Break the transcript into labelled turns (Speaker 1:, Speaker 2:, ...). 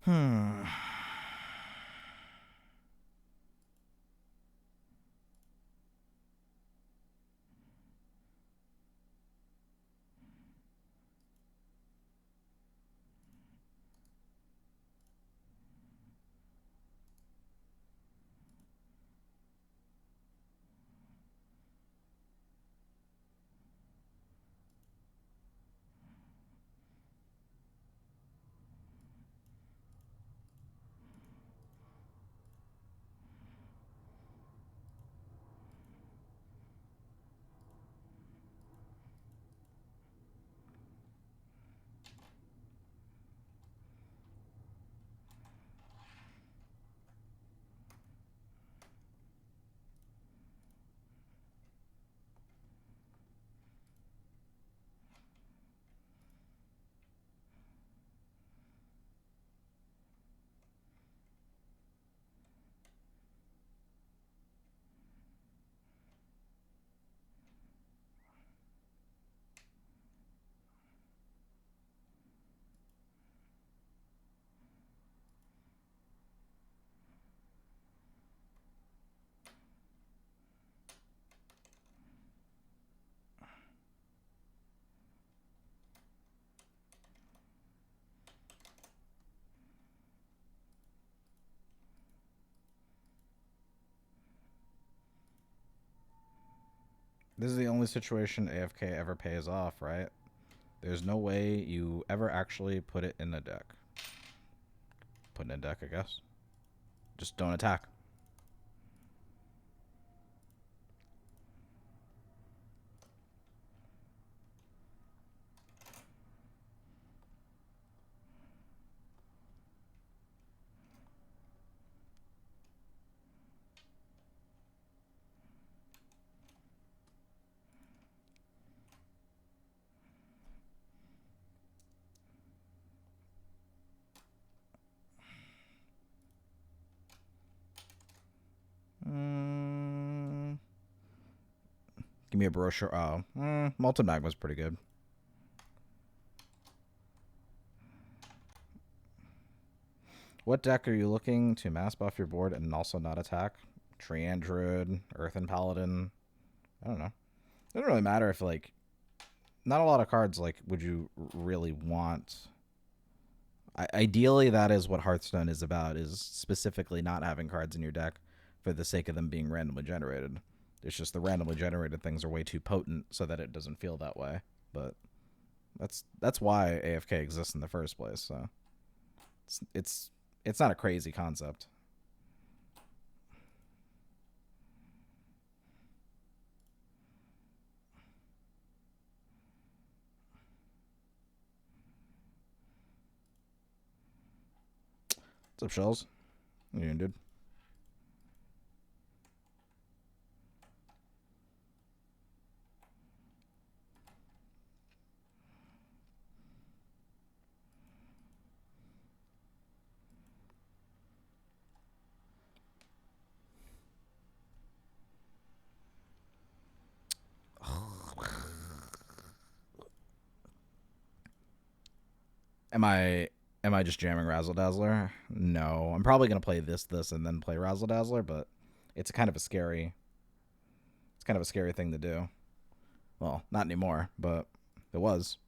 Speaker 1: Hmm. This is the only situation AFK ever pays off, right? There's no way you ever actually put it in a deck. Put in a deck, I guess. Just don't attack. Mm, give me a brochure. Oh, Molten Magma's pretty good. What deck are you looking to mass buff your board and also not attack? Treant Druid, Earthen Paladin. I don't know. It doesn't really matter if, like, not a lot of cards, like, would you really want. Ideally, that is what Hearthstone is about, is specifically not having cards in your deck for the sake of them being randomly generated. It's just the randomly generated things are way too potent so that it doesn't feel that way. But that's why AFK exists in the first place. So it's it's it's not a crazy concept. What's up, Shells? What are you doing, dude? Am I just jamming Razzle Dazzler? No, I'm probably gonna play this, and then play Razzle Dazzler, but it's kind of a scary it's kind of a scary thing to do. Well, not anymore, but it was.